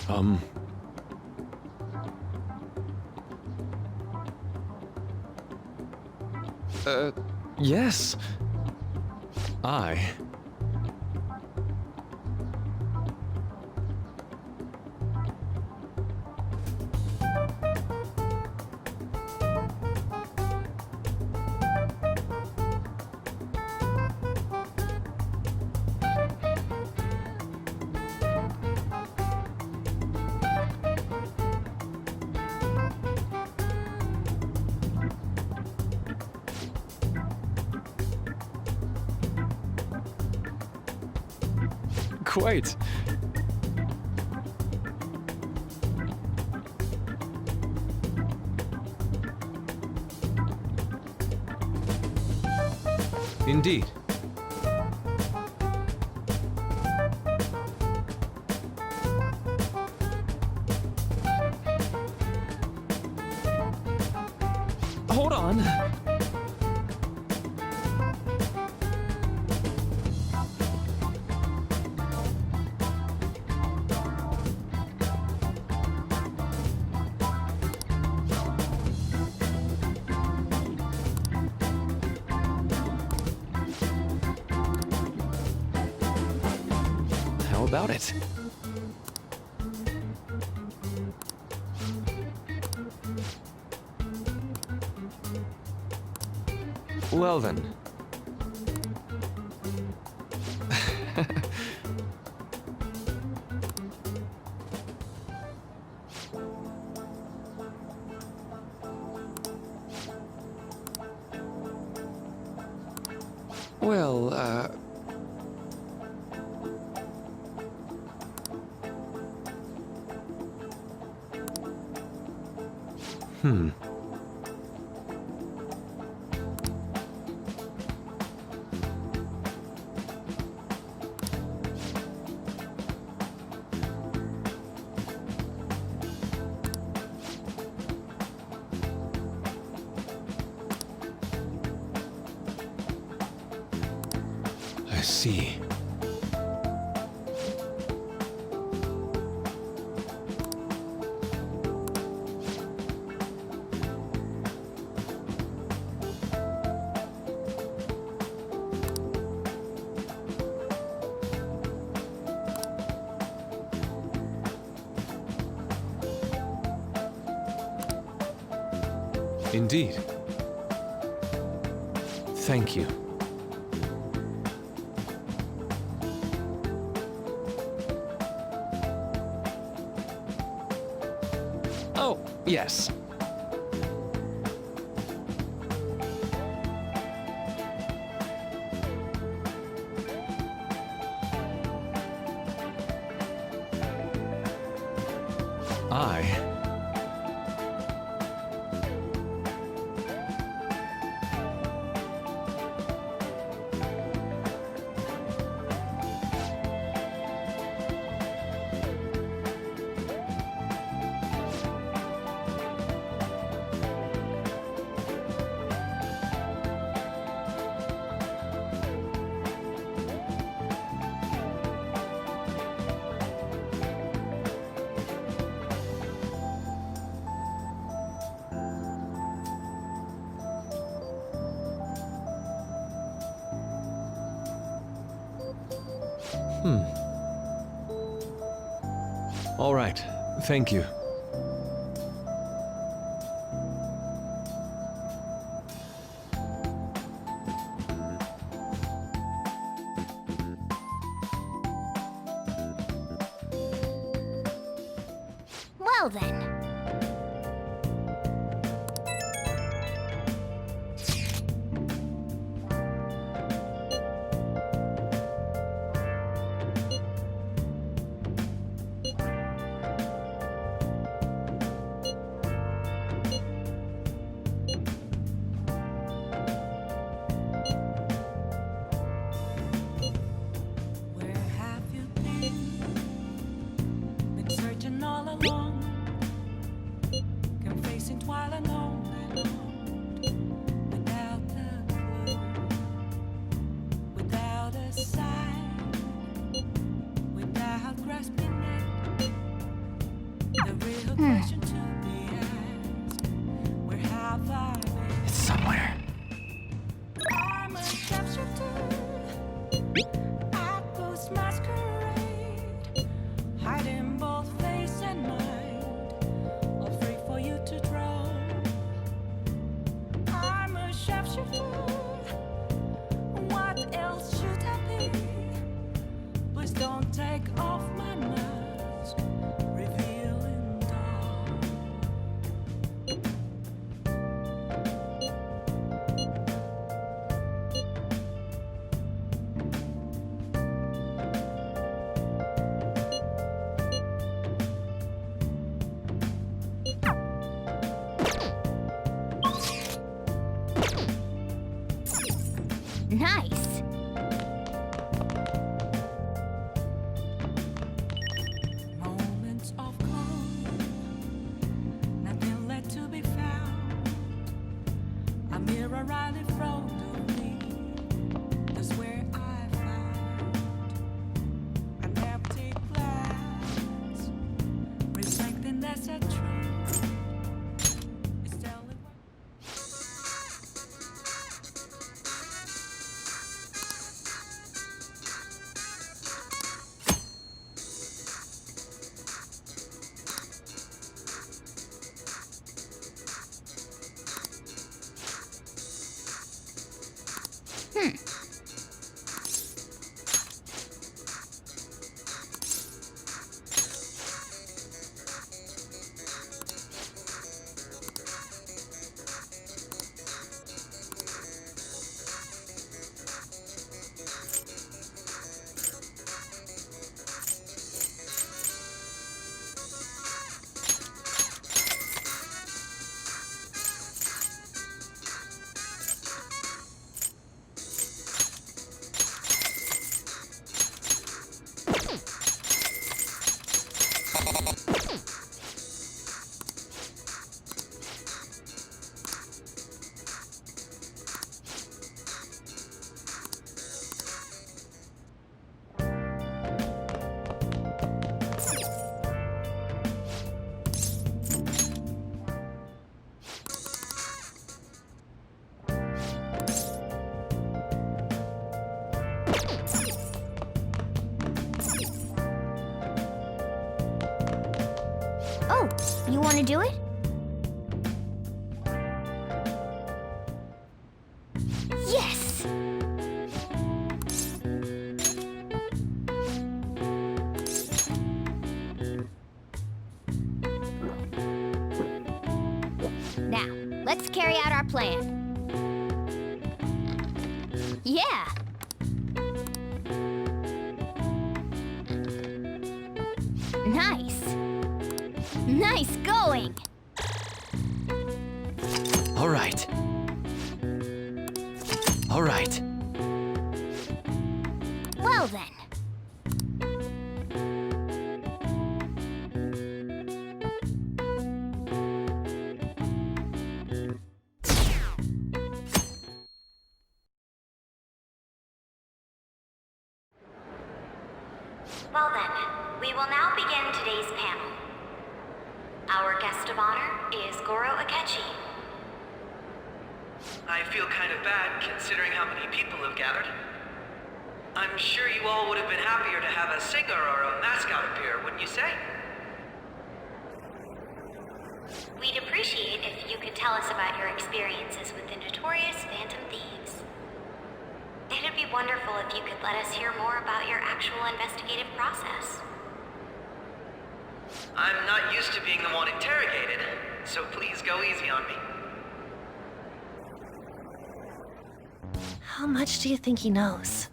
Um... Yes. I... Quite. Indeed. Hold on. How about it? Well then. Well, I see. Indeed. Thank you. Oh, yes. I... All right. Thank you. Well then. Been searching all along, Apples masquerade, hiding both face and mind, all free for you to draw. I'm a chef-chef-fool. What else should I be? Please don't take off my mask, revealing dawn. Nice. Moments of calm, nothing left to be found. A mirror right in front of me, that's where I found an empty glass, reflecting that's a truth. It's telling what. Oh, you want to do it? Yes! Now, let's carry out our plan. Yeah! Nice! Nice going! All right. All right. Well then. Well then, we will now begin today's panel. Our guest of honor is Goro Akechi. I feel kind of bad considering how many people have gathered. I'm sure you all would have been happier to have a singer or a mascot appear, wouldn't you say? We'd appreciate if you could tell us about your experiences with the notorious Phantom Thieves. It'd be wonderful if you could let us hear more about your actual investigative process. I'm not used to being the one interrogated, so please go easy on me. How much do you think he knows?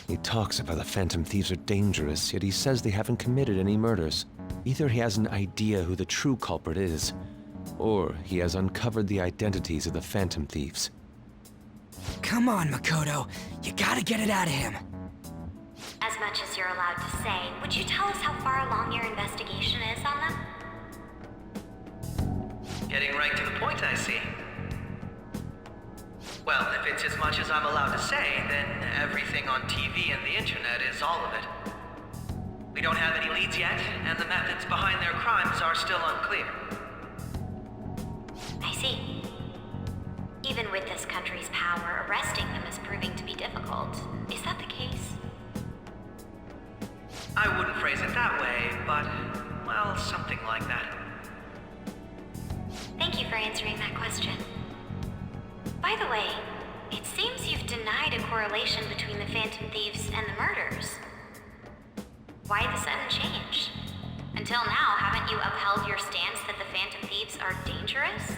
He talks about the Phantom Thieves are dangerous, yet he says they haven't committed any murders. Either he has an idea who the true culprit is, or he has uncovered the identities of the Phantom Thieves. Come on, Makoto. You gotta get it out of him. As much as you're allowed to say, would you tell us how far along your investigation is on them? Getting right to the point, I see. Well, if it's as much as I'm allowed to say, then everything on TV and the internet is all of it. We don't have any leads yet, and the methods behind their crimes are still unclear. I see. Even with this country's power, arresting them is proving to be difficult. Is that the case? I wouldn't phrase it that way, but, well, something like that. Thank you for answering that question. By the way, it seems you've denied a correlation between the Phantom Thieves and the murders. Why the sudden change? Until now, haven't you upheld your stance that the Phantom Thieves are dangerous?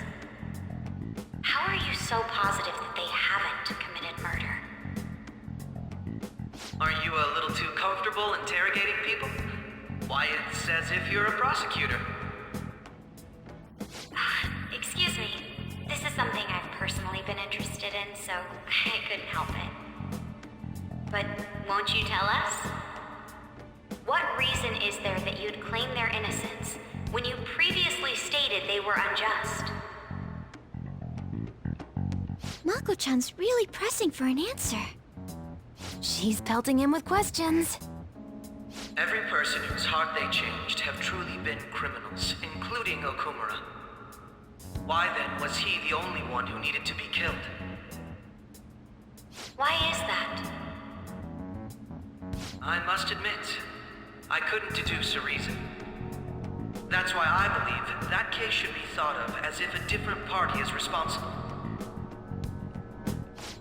How are you so positive that they haven't committed murder? Aren't you a little too comfortable interrogating people? Why, it's as if you're a prosecutor. Excuse me. This is something I've personally been interested in, so I couldn't help it. But won't you tell us? What reason is there that you'd claim their innocence when you previously stated they were unjust? Mako-chan's really pressing for an answer. She's pelting him with questions. Every person whose heart they changed have truly been criminals, including Okumura. Why then was he the only one who needed to be killed? Why is that? I must admit, I couldn't deduce a reason. That's why I believe that case should be thought of as if a different party is responsible.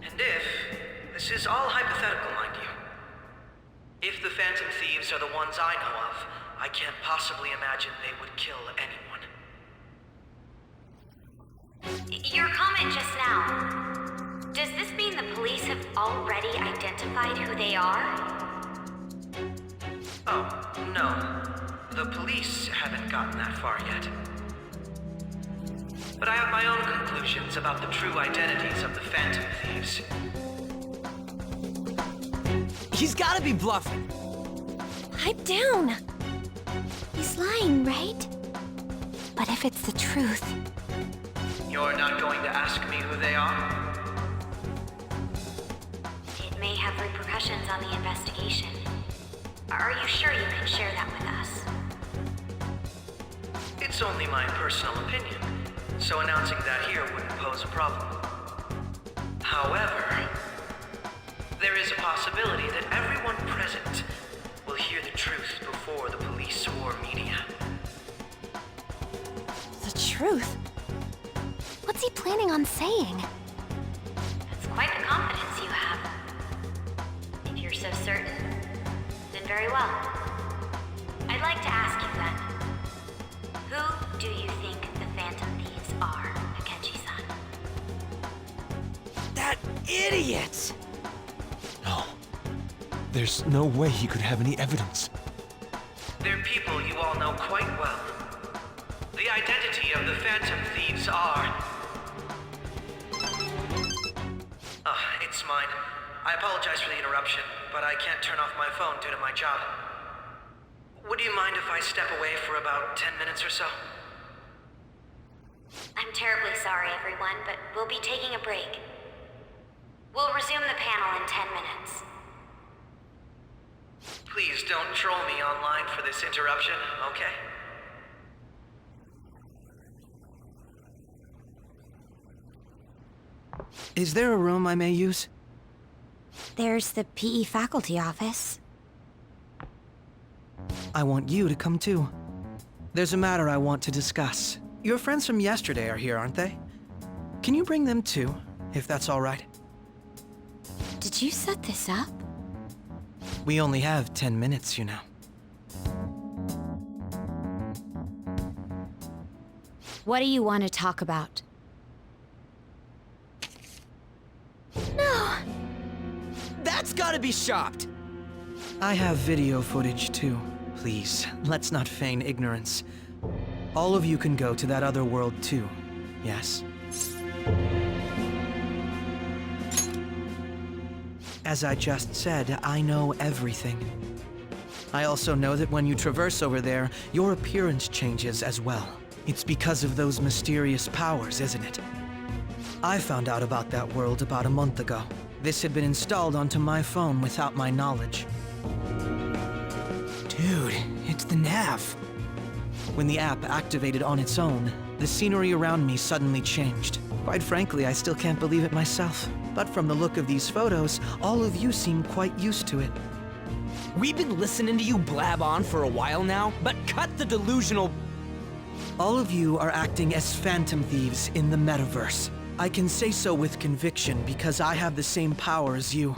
And this is all hypothetical, mind you. If the Phantom Thieves are the ones I know of, I can't possibly imagine they would kill anyone. Your comment just now, does this mean the police have already identified who they are? Oh, no. The police haven't gotten that far yet. But I have my own conclusions about the true identities of the Phantom Thieves. He's gotta be bluffing. Pipe down. He's lying, right? But if it's the truth, You're not going to ask me who they are? It may have repercussions on the investigation. Are you sure you can share that with us? It's only my personal opinion, so announcing that here wouldn't pose a problem. However, there is a possibility that everyone present will hear the truth before the police or media. the truth? What's he planning on saying? That's quite the confidence you have. If you're so certain, then very well. I'd like to ask you then, who do you think the Phantom Thieves are, Akechi-san? That idiot! No. There's no way he could have any evidence. They're people you all know quite well. The identity of the Phantom Thieves are... it's mine. I apologize for the interruption, but I can't turn off my phone due to my job. Would you mind if I step away for about 10 minutes or so? I'm terribly sorry, everyone, but we'll be taking a break. We'll resume the panel in 10 minutes. Please don't troll me online for this interruption, okay? Is there a room I may use? There's the PE faculty office. I want you to come too. There's a matter I want to discuss. Your friends from yesterday are here, aren't they? Can you bring them too, if that's all right? Did you set this up? We only have 10 minutes, you know. What do you want to talk about? No! That's gotta be shopped! I have video footage too. Please, let's not feign ignorance. All of you can go to that other world too, yes? As I just said, I know everything. I also know that when you traverse over there, your appearance changes as well. It's because of those mysterious powers, isn't it? I found out about that world about a month ago. This had been installed onto my phone without my knowledge. Dude, it's the nav. When the app activated on its own, the scenery around me suddenly changed. Quite frankly, I still can't believe it myself. But from the look of these photos, all of you seem quite used to it. We've been listening to you blab on for a while now, but cut the delusional... All of you are acting as phantom thieves in the metaverse. I can say so with conviction because I have the same power as you.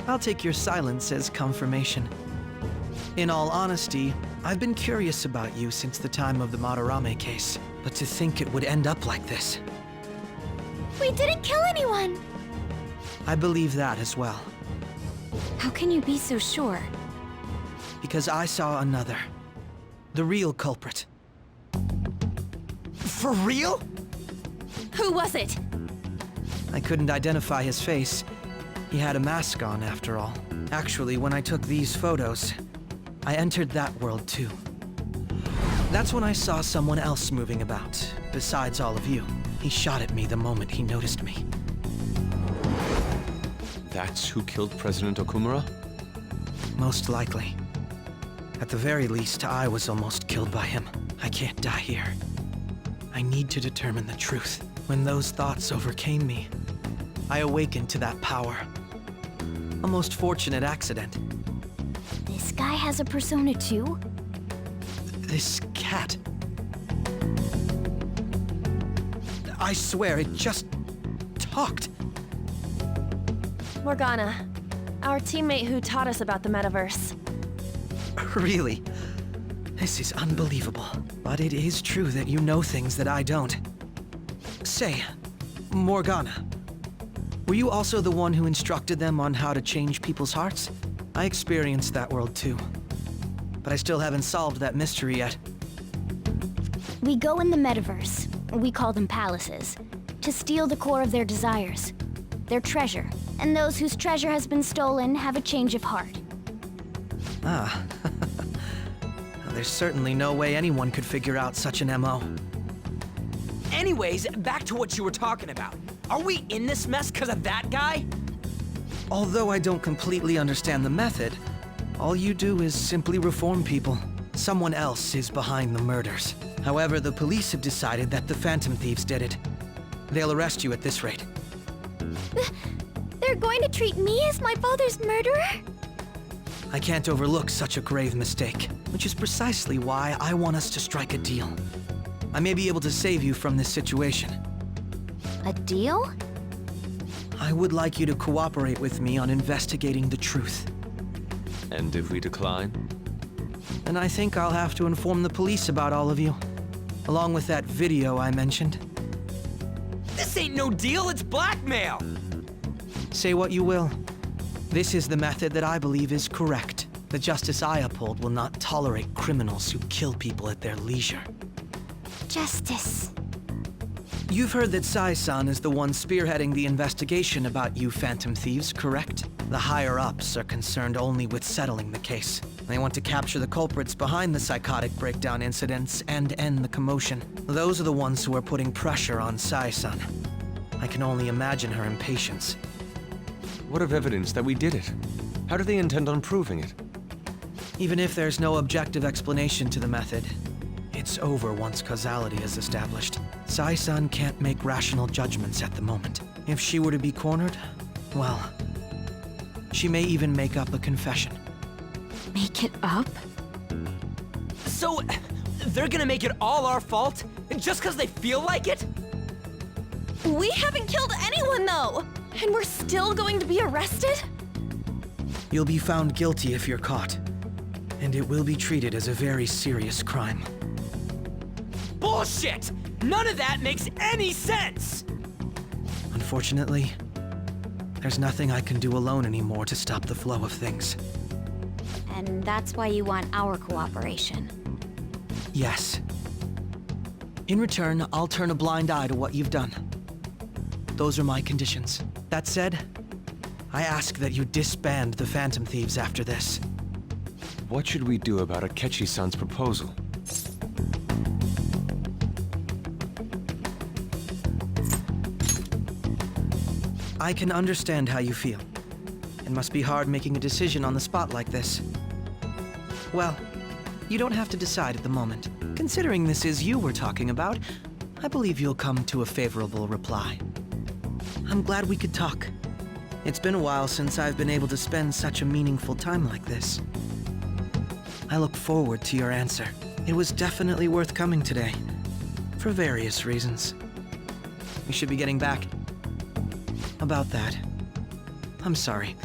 I'll take your silence as confirmation. In all honesty, I've been curious about you since the time of the Madarame case, but to think it would end up like this. We didn't kill anyone! I believe that as well, How can you be so sure? because I saw another. The real culprit. For real? Who was it? I couldn't identify his face. He had a mask on, after all. Actually, when I took these photos, I entered that world too. That's when I saw someone else moving about, besides all of you. He shot at me the moment he noticed me. That's who killed President Okumura? Most likely. At the very least, I was almost killed by him. I can't die here. I need to determine the truth. When those thoughts overcame me, I awakened to that power. A most fortunate accident. This guy has a persona too? This cat. I swear, it just talked. Morgana, our teammate who taught us about the metaverse. Really? This is unbelievable. But it is true that you know things that I don't. Say, Morgana, were you also the one who instructed them on how to change people's hearts? I experienced that world too. But I still haven't solved that mystery yet. We go in the metaverse, we call them palaces, to steal the core of their desires, their treasure. And those whose treasure has been stolen have a change of heart. Ah. There's certainly no way anyone could figure out such an MO. Anyways, back to what you were talking about. Are we in this mess because of that guy? Although I don't completely understand the method, all you do is simply reform people. Someone else is behind the murders. However, the police have decided that the Phantom Thieves did it. They'll arrest you at this rate. They're going to treat me as my father's murderer? I can't overlook such a grave mistake, which is precisely why I want us to strike a deal. I may be able to save you from this situation. A deal? I would like you to cooperate with me on investigating the truth. And if we decline? And I think I'll have to inform the police about all of you, along with that video I mentioned. This ain't no deal, it's blackmail! Say what you will. This is the method that I believe is correct. The justice I uphold will not tolerate criminals who kill people at their leisure. Justice. You've heard that Sai-san is the one spearheading the investigation about you Phantom Thieves, correct? The higher-ups are concerned only with settling the case. They want to capture the culprits behind the psychotic breakdown incidents and end the commotion. Those are the ones who are putting pressure on Sai-san. I can only imagine her impatience. What of evidence that we did it? How do they intend on proving it? Even if there's no objective explanation to the method, it's over once causality is established. Sai-san can't make rational judgments at the moment. If she were to be cornered, well, she may even make up a confession. Make it up? So, they're gonna make it all our fault? Just because they feel like it? We haven't killed anyone, though! And we're still going to be arrested? You'll be found guilty if you're caught, and it will be treated as a very serious crime. Bullshit! None of that makes any sense! Unfortunately, there's nothing I can do alone anymore to stop the flow of things. And that's why you want our cooperation. Yes. In return, I'll turn a blind eye to what you've done. Those are my conditions. That said, I ask that you disband the Phantom Thieves after this. What should we do about Akechi-san's proposal? I can understand how you feel. It must be hard making a decision on the spot like this. Well, you don't have to decide at the moment. Considering this is you we're talking about, I believe you'll come to a favorable reply. I'm glad we could talk. It's been a while since I've been able to spend such a meaningful time like this. I look forward to your answer. It was definitely worth coming today, for various reasons. We should be getting back. About that, I'm sorry.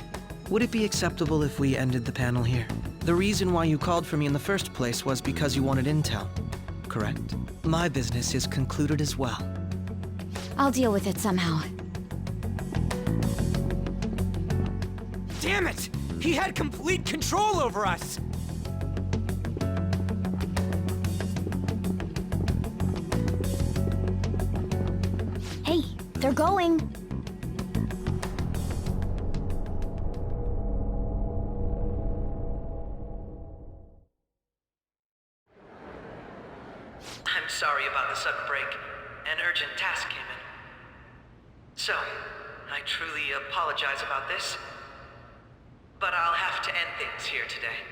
Would it be acceptable if we ended the panel here? The reason why you called for me in the first place was because you wanted intel, correct? My business is concluded as well. I'll deal with it somehow. Damn it! He had complete control over us! Hey, they're going. I'm sorry about the sudden break. An urgent task came in. So, I truly apologize about this. But I'll have to end things here today.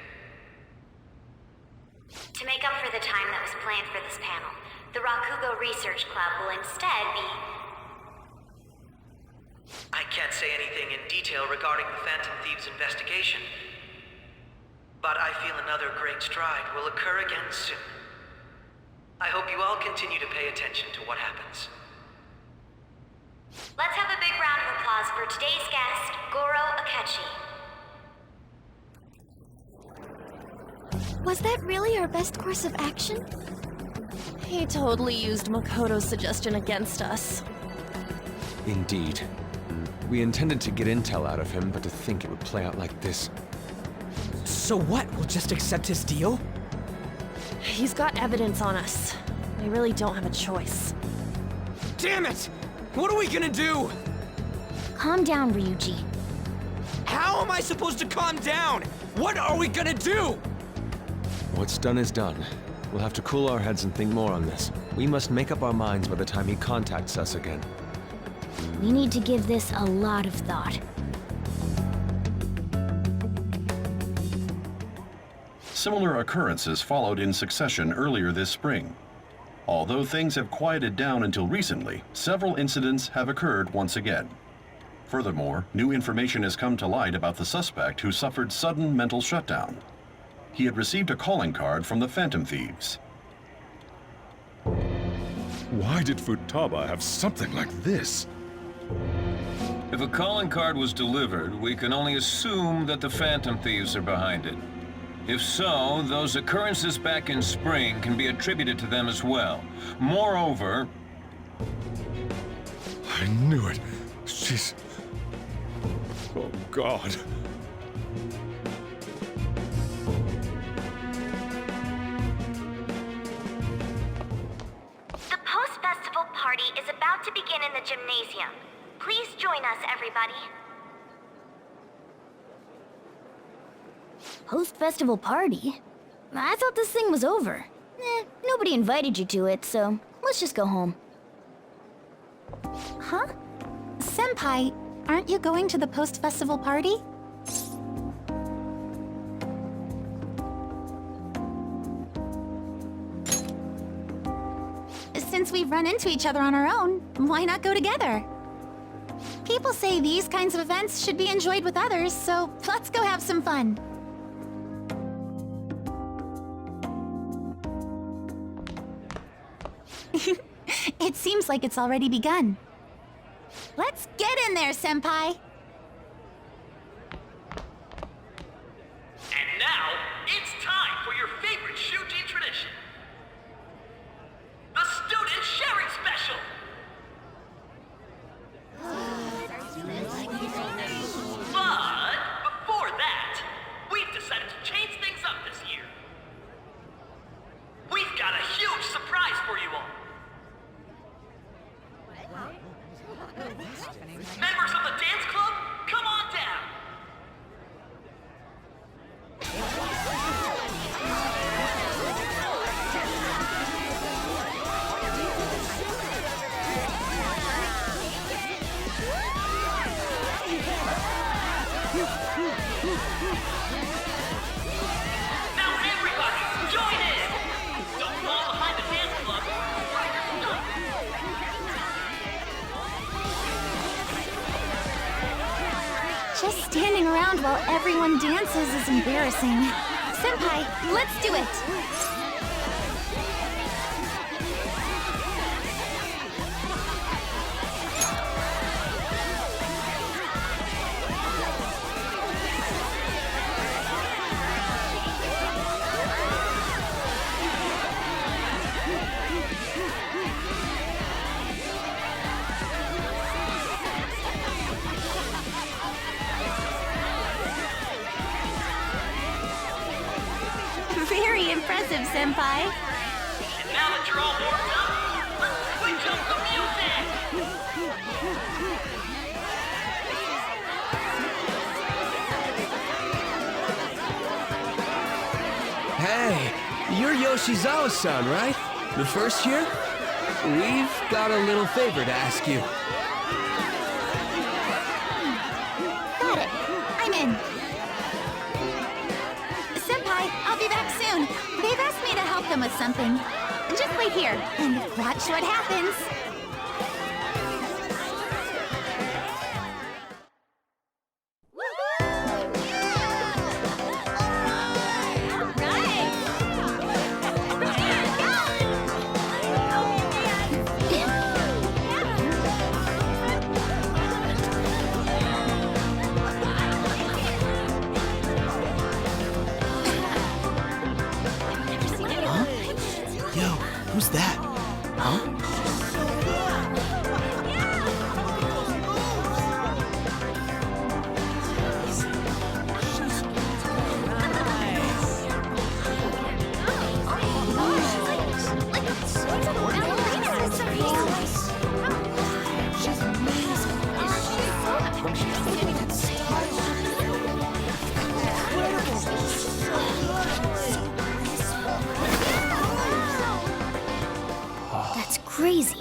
To make up for the time that was planned for this panel, the Rakugo Research Club will instead be... I can't say anything in detail regarding the Phantom Thieves investigation. But I feel another great stride will occur again soon. I hope you all continue to pay attention to what happens. Let's have a big round of applause for today's guest, Goro Akechi. Was that really our best course of action? He totally used Makoto's suggestion against us. Indeed. We intended to get intel out of him, but to think it would play out like this. So what? We'll just accept his deal? He's got evidence on us. We really don't have a choice. Damn it! What are we gonna do? Calm down, Ryuji. How am I supposed to calm down? What are we gonna do? What's done is done. We'll have to cool our heads and think more on this. We must make up our minds by the time he contacts us again. We need to give this a lot of thought. Similar occurrences followed in succession earlier this spring. Although things have quieted down until recently, several incidents have occurred once again. Furthermore, new information has come to light about the suspect who suffered sudden mental shutdown. He had received a calling card from the Phantom Thieves. Why did Futaba have something like this? If a calling card was delivered, we can only assume that the Phantom Thieves are behind it. If so, those occurrences back in spring can be attributed to them as well. Moreover... I knew it. She's... Oh, God. The post-festival party is about to begin in the gymnasium. Please join us, everybody. Post-festival party? I thought this thing was over. Nobody invited you to it, so let's just go home. Huh? Senpai, aren't you going to the post-festival party? Since we've run into each other on our own, why not go together? People say these kinds of events should be enjoyed with others, so let's go have some fun. It seems like it's already begun. Let's get in there, Senpai! And now, it's time for your favorite Shuji tradition. The Student Sharing Special! But before that, we've decided to change things up this year. We've got a huge surprise for you all. Members of the dance club Just standing around while everyone dances is embarrassing. Senpai, let's do it! Very impressive, Senpai. And now that you're all warmed up, let's switch up the music! Hey, you're Yoshizawa-san, right? The first year? We've got a little favor to ask you. Got it. I'm in. Senpai, I'll be back soon. They've asked me to help them with something. Just wait here and watch what happens. Yo, who's that? Huh? That's crazy.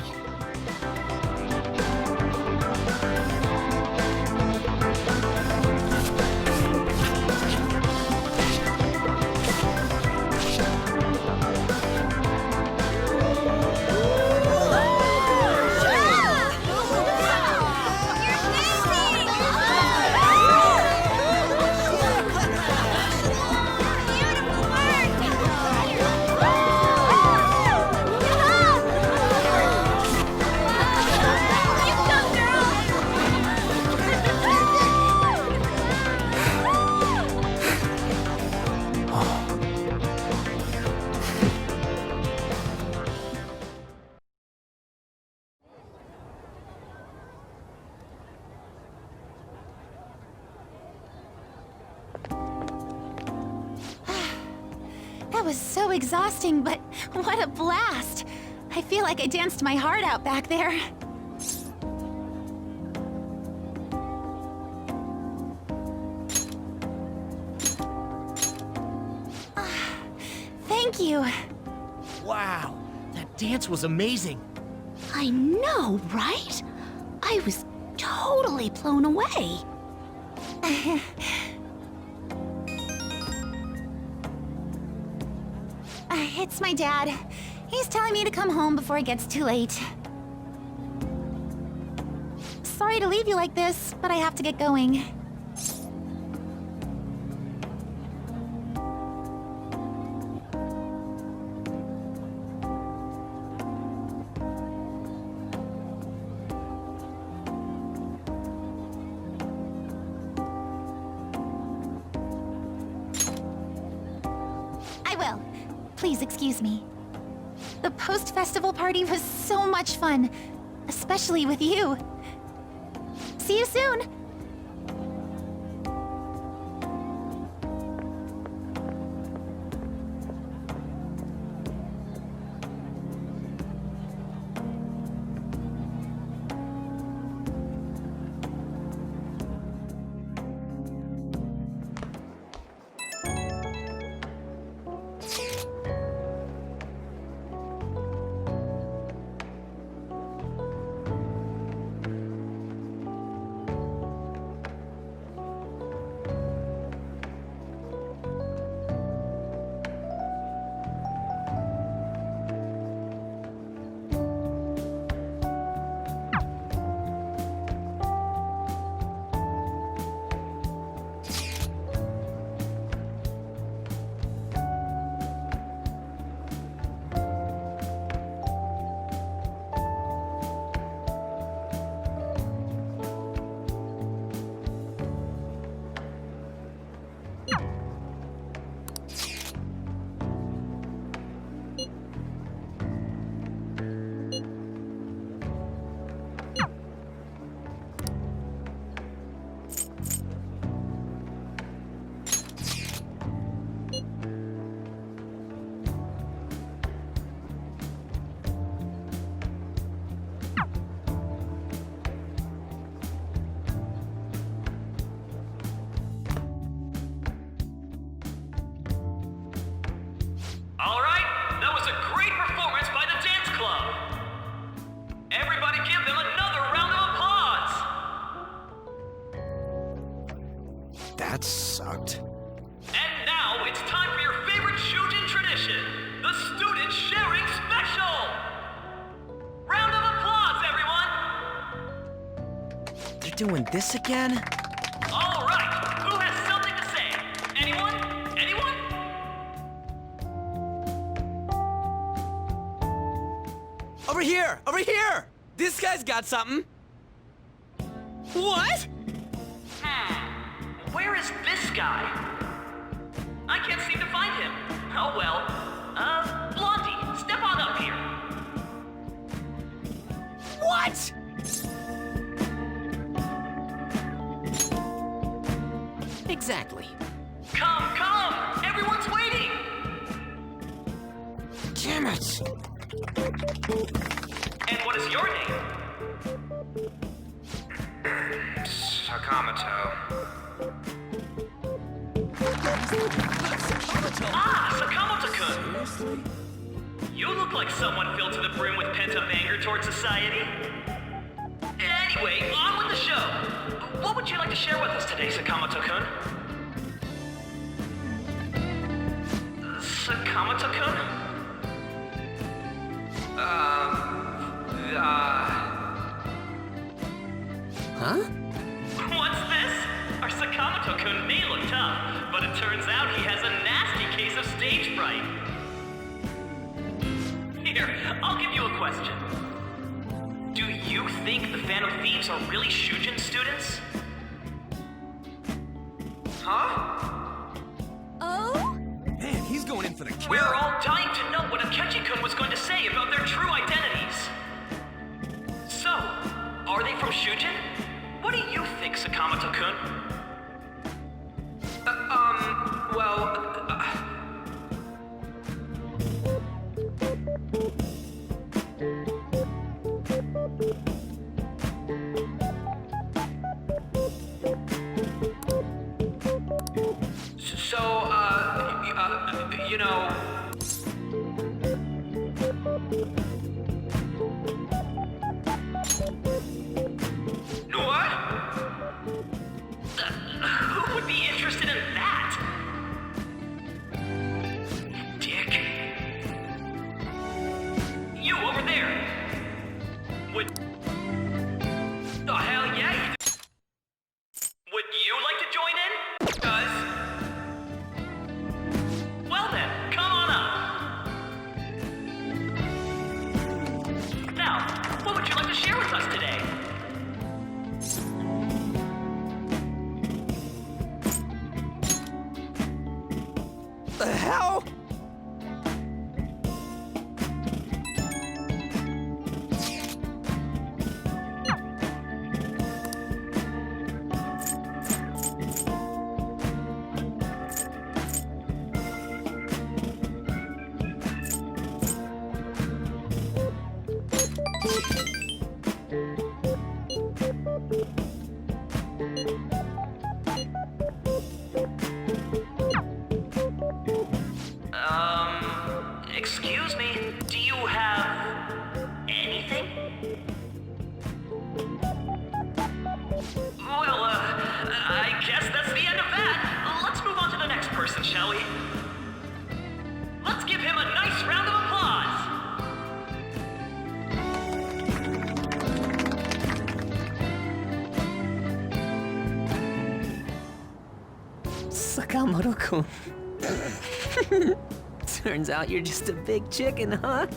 That was so exhausting, but what a blast! I feel like I danced my heart out back there. Thank you. Wow, that dance was amazing. I know, right? I was totally blown away. It's my dad. He's telling me to come home before it gets too late. Sorry to leave you like this, but I have to get going. I will. Please excuse me. The post-festival party was so much fun, especially with you. See you soon! doing this again? All right, who has something to say? Anyone? Anyone? Over here! Over here! This guy's got something. What? Where is this guy? I can't seem to find him. Oh well. Blondie, step on up here. What? Exactly. Come! Everyone's waiting! Damn it! And what is your name? Sakamoto. Sakamoto-kun! You look like someone filled to the brim with pent-up anger towards society. Anyway, on with the show. What would you like to share with us today, Sakamoto-kun? Sakamoto-kun? Huh? What's this? Our Sakamoto-kun may look tough, but it turns out he has a nasty case of stage fright. Here, I'll give you a question. Do you think the Phantom Thieves are really Shujin students? Huh? Oh? Man, he's going in for the kill. We're all dying to know what Akechi-kun was going to say about their true identities. So, are they from Shujin? What do you think, Sakamoto-kun? You know... What? Who would be interested in that? Dick. You over there. Would... Oh, hell yeah. Would you like to join in? Well then, come on up. Now, what would you like to share with us today? The hell? Excuse me, do you have anything? Well, I guess that's the end of that. Let's move on to the next person, shall we? Let's give him a nice round of applause. Sakamoto-kun. Turns out you're just a big chicken, huh?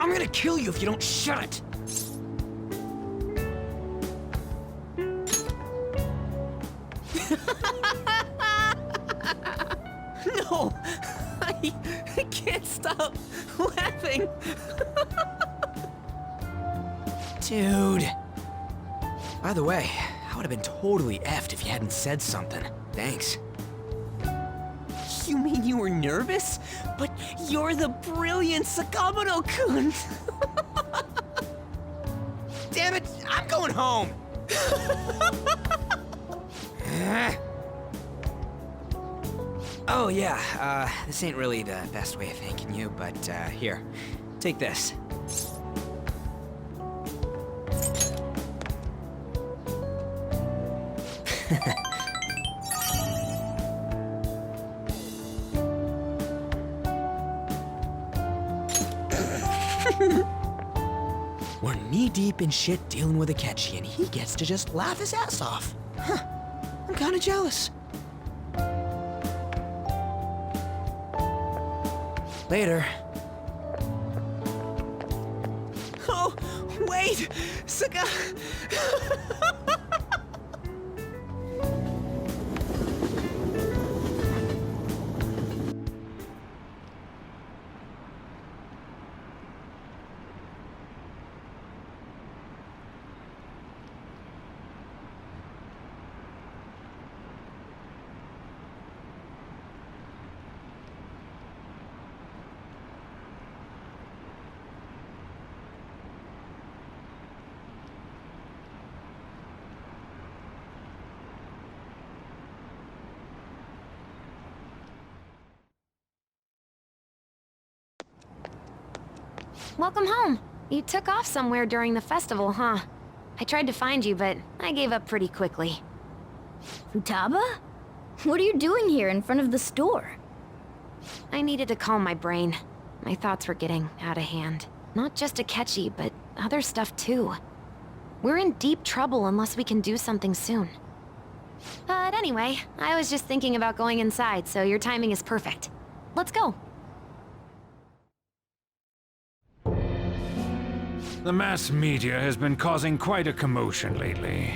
I'm gonna kill you if you don't shut it! No! I can't stop laughing! Dude. By the way, I would have been totally effed if you hadn't said something. Thanks. You mean you were nervous? But you're the brilliant Sakamoto-kun! Damn it, I'm going home! Oh yeah, this ain't really the best way of thanking you, but here, take this. We're knee-deep in shit dealing with Akechi, and he gets to just laugh his ass off. Huh. I'm kinda jealous. Later. Oh, wait! Saka... Welcome home. You took off somewhere during the festival, huh? I tried to find you, but I gave up pretty quickly. Futaba? What are you doing here in front of the store? I needed to calm my brain. My thoughts were getting out of hand. Not just Akechi, but other stuff too. We're in deep trouble unless we can do something soon. But anyway, I was just thinking about going inside, so your timing is perfect. Let's go. The mass media has been causing quite a commotion lately.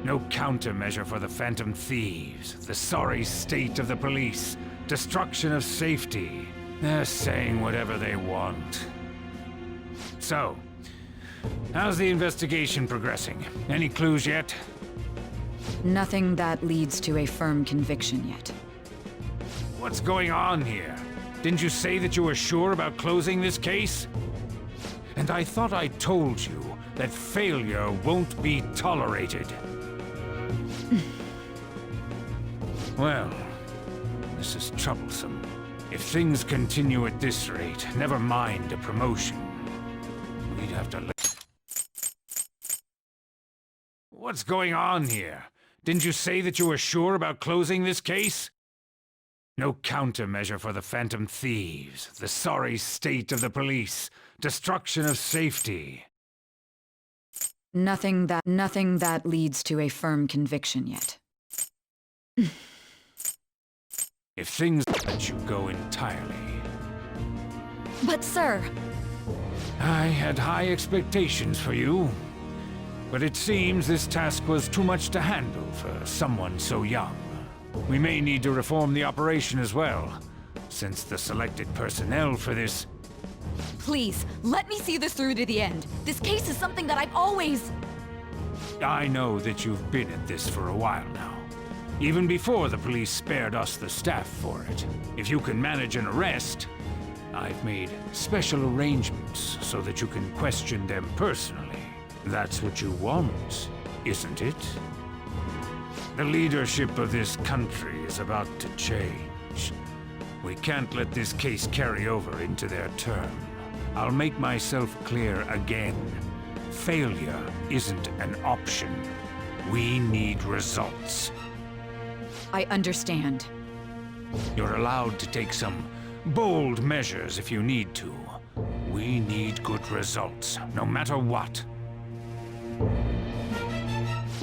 No countermeasure for the Phantom Thieves, the sorry state of the police, destruction of safety. They're saying whatever they want. So, how's the investigation progressing? Any clues yet? Nothing that leads to a firm conviction yet. What's going on here? Didn't you say that you were sure about closing this case? And I thought I told you that failure won't be tolerated. Well, this is troublesome. If things continue at this rate, never mind a promotion. We'd have to... What's going on here? Didn't you say that you were sure about closing this case? No countermeasure for the Phantom Thieves, the sorry state of the police, destruction of safety. Nothing that leads to a firm conviction yet. If things let you go entirely. But sir... I had high expectations for you. But it seems this task was too much to handle for someone so young. We may need to reform the operation as well, since the selected personnel for this... Please, let me see this through to the end. This case is something that I've always... I know that you've been at this for a while now. Even before the police spared us the staff for it. If you can manage an arrest, I've made special arrangements so that you can question them personally. That's what you want, isn't it? The leadership of this country is about to change. We can't let this case carry over into their term. I'll make myself clear again. Failure isn't an option. We need results. I understand. You're allowed to take some bold measures if you need to. We need good results, no matter what.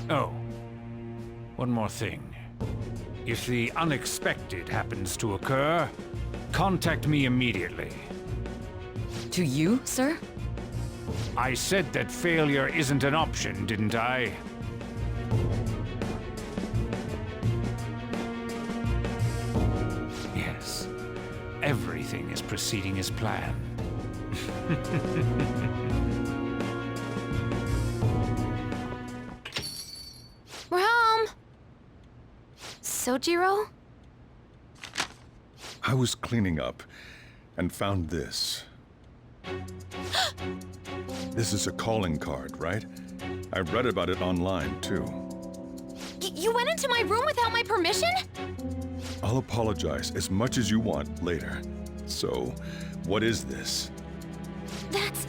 Oh. One more thing. If the unexpected happens to occur, contact me immediately. To you, sir? I said that failure isn't an option, didn't I? Yes. Everything is proceeding as planned. We're home! Sojiro? I was cleaning up and found this. This is a calling card, right? I read about it online, too. You went into my room without my permission? I'll apologize as much as you want later. So, what is this? That's...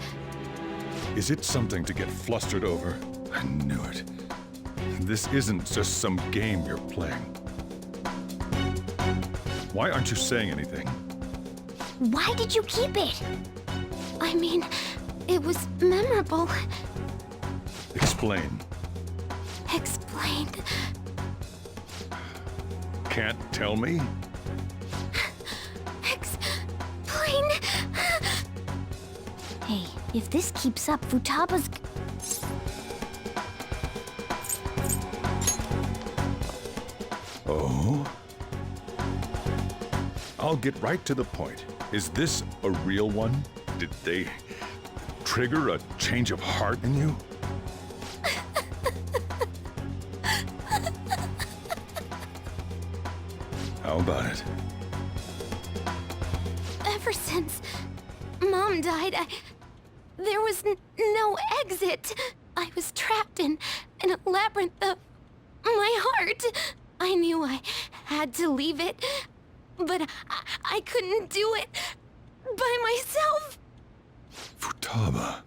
Is it something to get flustered over? I knew it. This isn't just some game you're playing. Why aren't you saying anything? Why did you keep it? I mean, It was memorable. Explain. Explain. Can't tell me? Explain. Hey, if this keeps up, Futaba's... Oh? I'll get right to the point. Is this a real one? Did they trigger a change of heart in you? How about it? Ever since Mom died, there was no exit. I was trapped in a labyrinth of my heart. I knew I had to leave it, but I couldn't do it by myself. Futaba.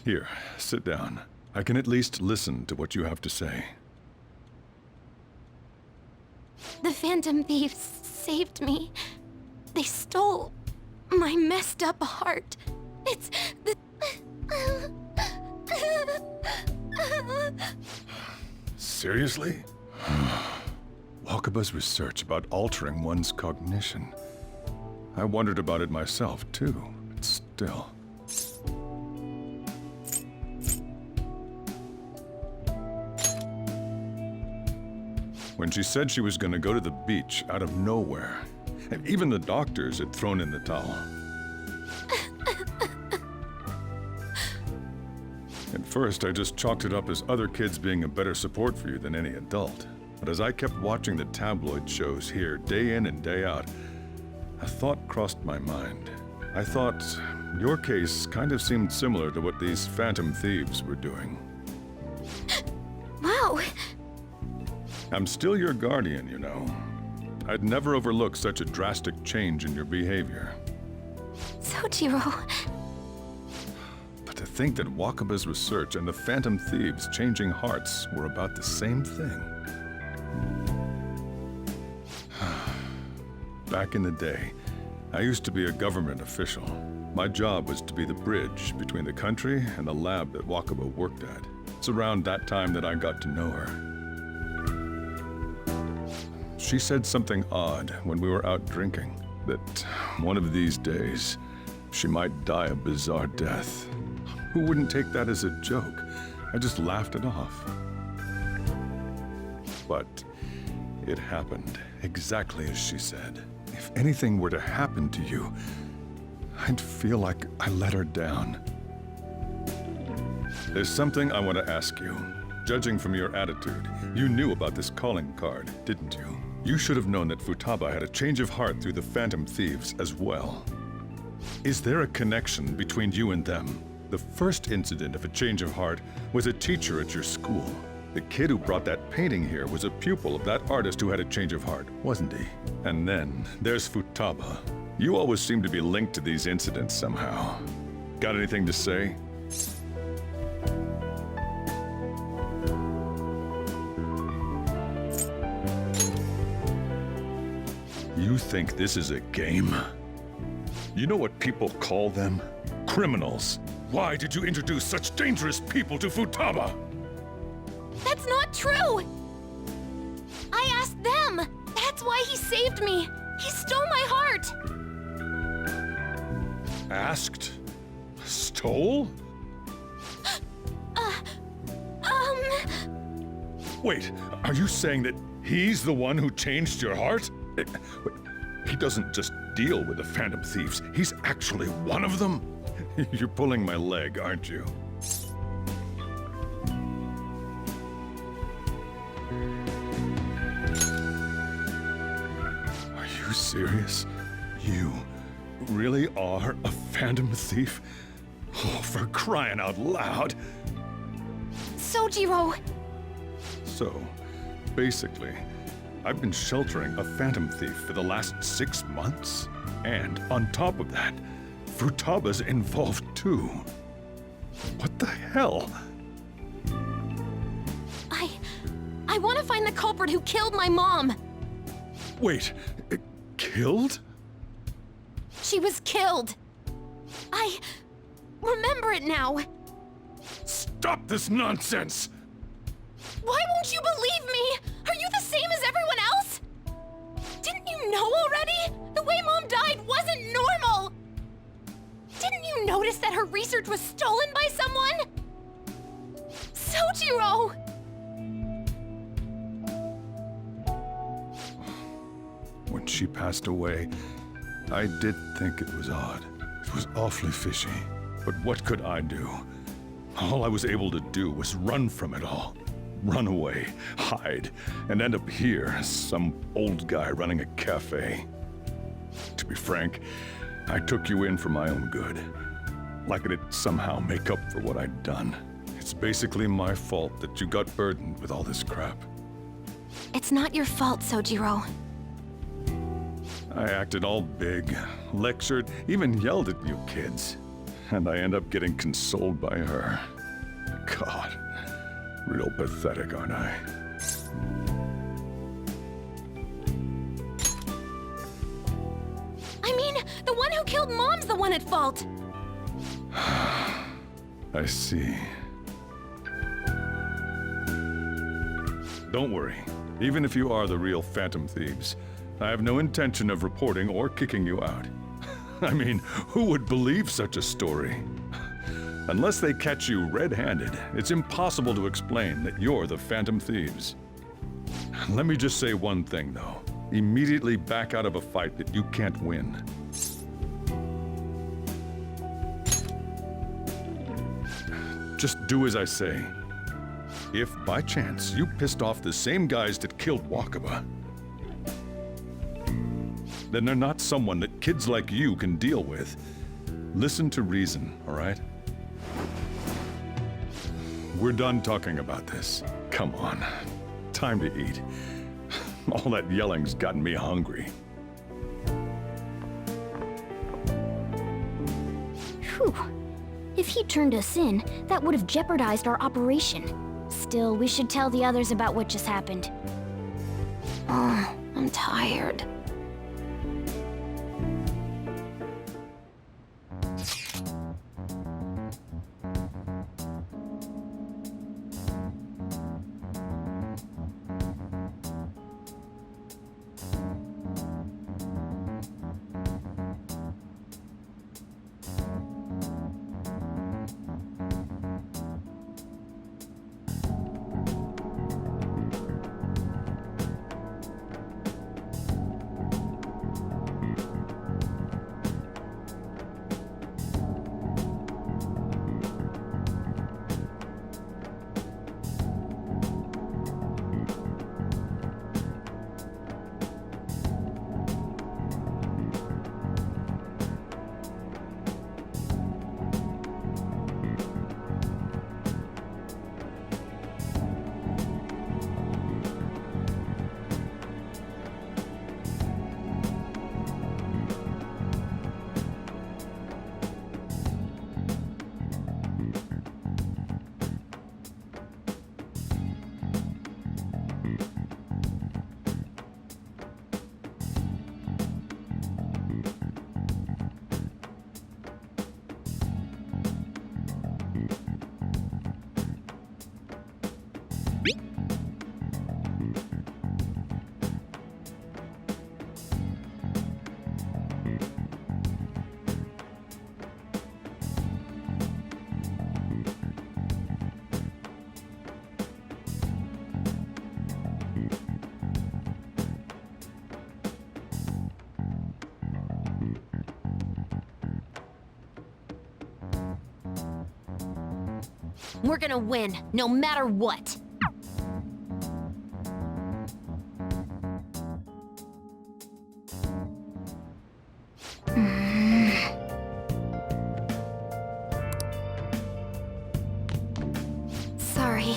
Here, sit down. I can at least listen to what you have to say. The Phantom Thieves saved me. They stole my messed up heart. It's the... Seriously? Wakaba's research about altering one's cognition. I wondered about it myself, too, but still. When she said she was going to go to the beach out of nowhere, and even the doctors had thrown in the towel. At first, I just chalked it up as other kids being a better support for you than any adult. But as I kept watching the tabloid shows here, day in and day out, a thought crossed my mind. I thought your case kind of seemed similar to what these Phantom Thieves were doing. Wow. I'm still your guardian, you know. I'd never overlook such a drastic change in your behavior. Sojiro. But to think that Wakaba's research and the Phantom Thieves' changing hearts were about the same thing. Back in the day, I used to be a government official. My job was to be the bridge between the country and the lab that Wakaba worked at. It's around that time that I got to know her. She said something odd when we were out drinking, that one of these days, she might die a bizarre death. Who wouldn't take that as a joke? I just laughed it off. But it happened exactly as she said. If anything were to happen to you, I'd feel like I let her down. There's something I want to ask you. Judging from your attitude, you knew about this calling card, didn't you? You should have known that Futaba had a change of heart through the Phantom Thieves as well. Is there a connection between you and them? The first incident of a change of heart was a teacher at your school. The kid who brought that painting here was a pupil of that artist who had a change of heart, wasn't he? And then there's Futaba. You always seem to be linked to these incidents somehow. Got anything to say? You think this is a game? You know what people call them? Criminals. Why did you introduce such dangerous people to Futaba? That's not true! I asked them! That's why he saved me! He stole my heart! Asked? Stole? Wait, are you saying that he's the one who changed your heart? He doesn't just deal with the Phantom Thieves, he's actually one of them? You're pulling my leg, aren't you? Are you serious? You really are a Phantom Thief? Oh, for crying out loud! Sojiro! So, basically, I've been sheltering a Phantom Thief for the last 6 months. And on top of that, Futaba's involved too. What the hell? I want to find the culprit who killed my mom! Wait, killed? She was killed. I remember it now. Stop this nonsense! Why won't you believe me? Are you the same as everyone else? Didn't you know already? The way Mom died wasn't normal! Didn't you notice that her research was stolen by someone? Sojiro! When she passed away, I did think it was odd. It was awfully fishy. But what could I do? All I was able to do was run from it all. Run away, hide, and end up here as some old guy running a cafe. To be frank, I took you in for my own good. Like it'd somehow make up for what I'd done. It's basically my fault that you got burdened with all this crap. It's not your fault, Sojiro. I acted all big, lectured, even yelled at you kids. And I end up getting consoled by her. God, real pathetic, aren't I? I mean, the one who killed Mom's the one at fault. I see. Don't worry. Even if you are the real Phantom Thieves, I have no intention of reporting or kicking you out. I mean, who would believe such a story? Unless they catch you red-handed, it's impossible to explain that you're the Phantom Thieves. Let me just say one thing, though. Immediately back out of a fight that you can't win. Just do as I say. If, by chance, you pissed off the same guys that killed Wakaba, then they're not someone that kids like you can deal with. Listen to reason, all right? We're done talking about this. Come on. Time to eat. All that yelling's gotten me hungry. Whew. If he turned us in, that would have jeopardized our operation. Still, we should tell the others about what just happened. Oh, I'm tired. We're gonna win, no matter what. Sorry.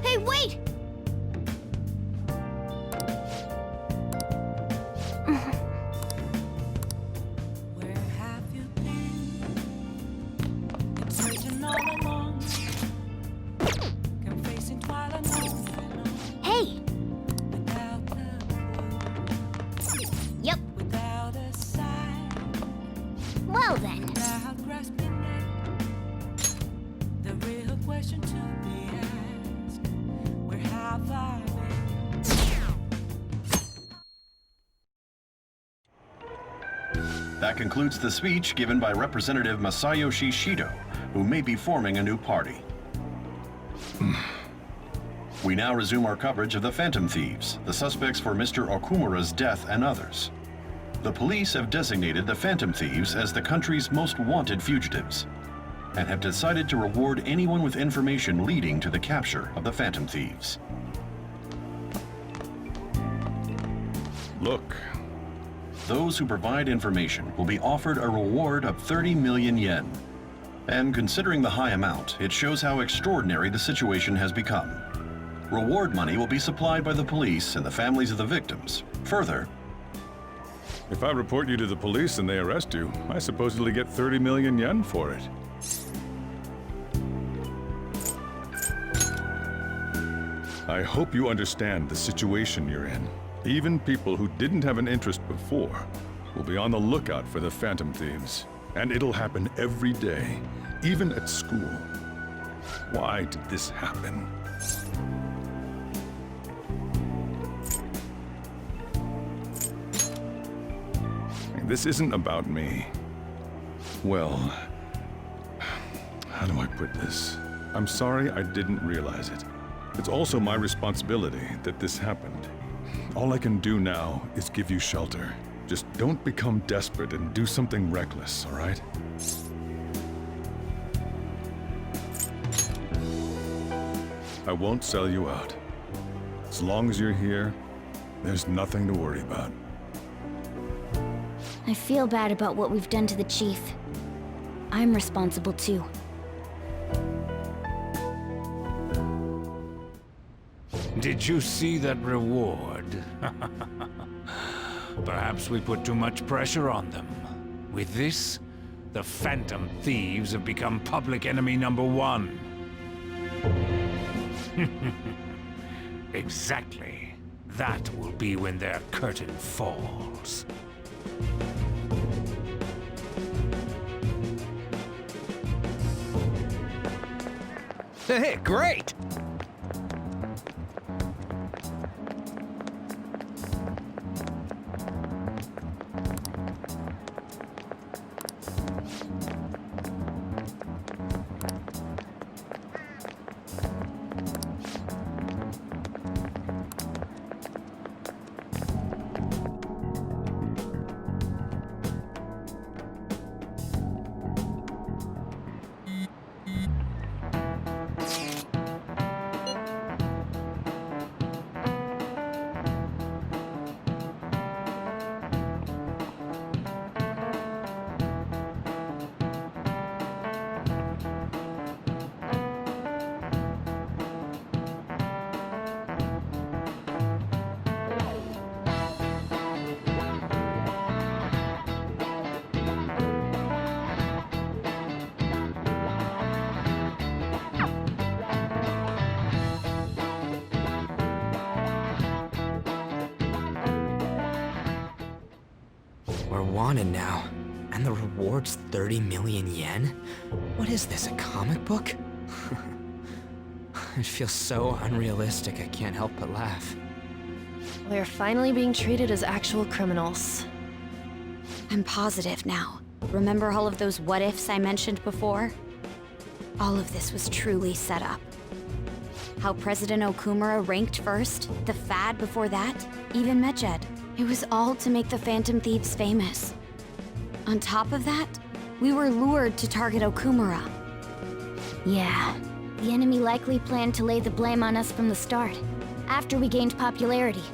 Hey, wait! question to be asked. Where have I been? That concludes the speech given by Representative Masayoshi Shido, who may be forming a new party. We now resume our coverage of the Phantom Thieves, the suspects for Mr. Okumura's death and others. The police have designated the Phantom Thieves as the country's most wanted fugitives, and have decided to reward anyone with information leading to the capture of the Phantom Thieves. Look. Those who provide information will be offered a reward of 30 million yen. And considering the high amount, it shows how extraordinary the situation has become. Reward money will be supplied by the police and the families of the victims. Further, If I report you to the police and they arrest you, I supposedly get 30 million yen for it. I hope you understand the situation you're in. Even people who didn't have an interest before will be on the lookout for the Phantom Thieves. And it'll happen every day, even at school. Why did this happen? This isn't about me. Well, how do I put this? I'm sorry I didn't realize it. It's also my responsibility that this happened. All I can do now is give you shelter. Just don't become desperate and do something reckless, all right? I won't sell you out. As long as you're here, there's nothing to worry about. I feel bad about what we've done to the chief. I'm responsible too. Did you see that reward? Perhaps we put too much pressure on them. With this, the Phantom Thieves have become public enemy #1. Exactly. That will be when their curtain falls. Hey, great! We're wanted now, and the reward's 30 million yen? What is this, a comic book? It feels so unrealistic I can't help but laugh. We're finally being treated as actual criminals. I'm positive now. Remember all of those what-ifs I mentioned before? All of this was truly set up. How President Okumura ranked first, the Fad before that, even Medjed. It was all to make the Phantom Thieves famous. On top of that, we were lured to target Okumura. Yeah, the enemy likely planned to lay the blame on us from the start, after we gained popularity.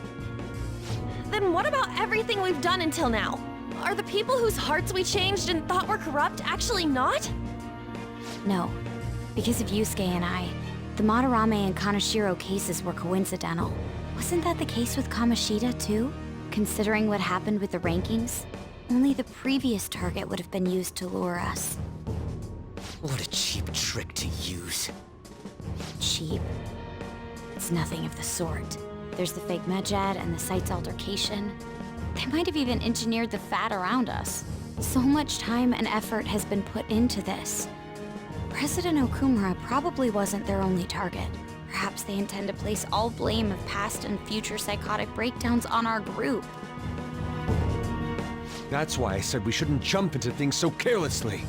Then what about everything we've done until now? Are the people whose hearts we changed and thought were corrupt actually not? No, because of Yusuke and I, the Madarame and Kaneshiro cases were coincidental. Wasn't that the case with Kamoshida, too? Considering what happened with the rankings, only the previous target would have been used to lure us. What a cheap trick to use. Cheap? It's nothing of the sort. There's the fake Medjed and the site's altercation. They might have even engineered the Fat around us. So much time and effort has been put into this. President Okumura probably wasn't their only target. Perhaps they intend to place all blame of past and future psychotic breakdowns on our group. That's why I said we shouldn't jump into things so carelessly.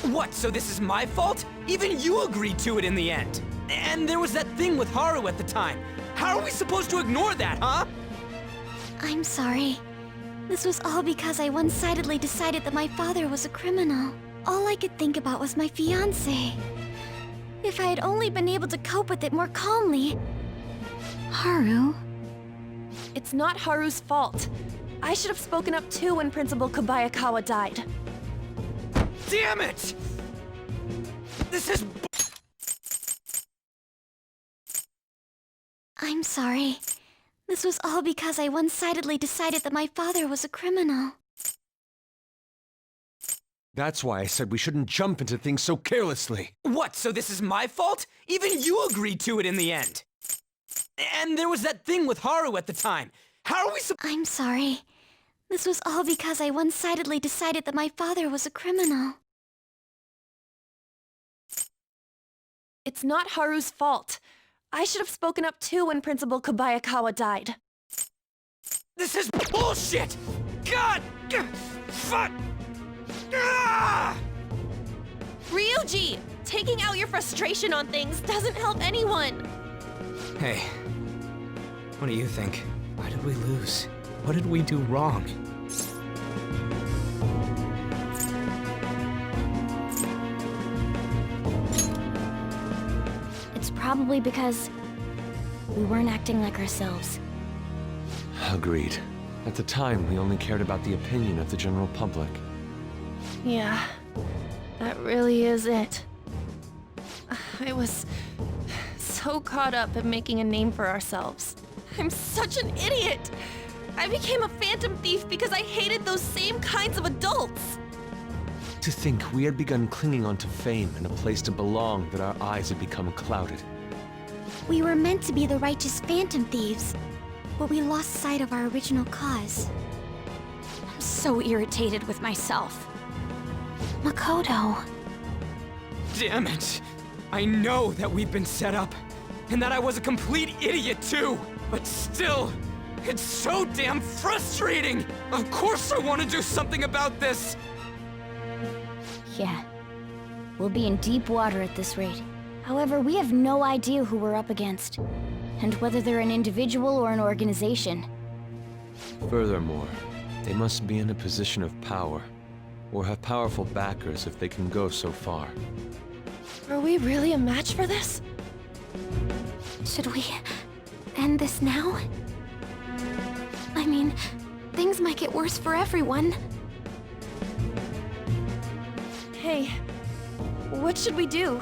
What, so this is my fault? Even you agreed to it in the end. And there was that thing with Haru at the time. How are we supposed to ignore that, huh? I'm sorry. This was all because I one-sidedly decided that my father was a criminal. All I could think about was my fiancé. If I had only been able to cope with it more calmly... Haru? It's not Haru's fault. I should have spoken up too when Principal Kobayakawa died. Damn it! This is... I'm sorry. This was all because I one-sidedly decided that my father was a criminal. That's why I said we shouldn't jump into things so carelessly. What, so this is my fault? Even you agreed to it in the end. And there was that thing with Haru at the time. How are we I'm sorry. This was all because I one-sidedly decided that my father was a criminal. It's not Haru's fault. I should have spoken up too when Principal Kobayakawa died. This is bullshit! God! Fuck! Ah! Ryuji! Taking out your frustration on things doesn't help anyone! Hey, what do you think? Why did we lose? What did we do wrong? It's probably because we weren't acting like ourselves. Agreed. At the time, we only cared about the opinion of the general public. Yeah, that really is it. I was so caught up in making a name for ourselves. I'm such an idiot! I became a phantom thief because I hated those same kinds of adults! To think we had begun clinging onto fame and a place to belong, that our eyes had become clouded. We were meant to be the righteous phantom thieves, but we lost sight of our original cause. I'm so irritated with myself. Makoto. Damn it! I know that we've been set up, and that I was a complete idiot too! But still, it's so damn frustrating! Of course I want to do something about this! Yeah. We'll be in deep water at this rate. However, we have no idea who we're up against, and whether they're an individual or an organization. Furthermore, they must be in a position of power, or have powerful backers if they can go so far. Are we really a match for this? Should we end this now? I mean, things might get worse for everyone. Hey, what should we do?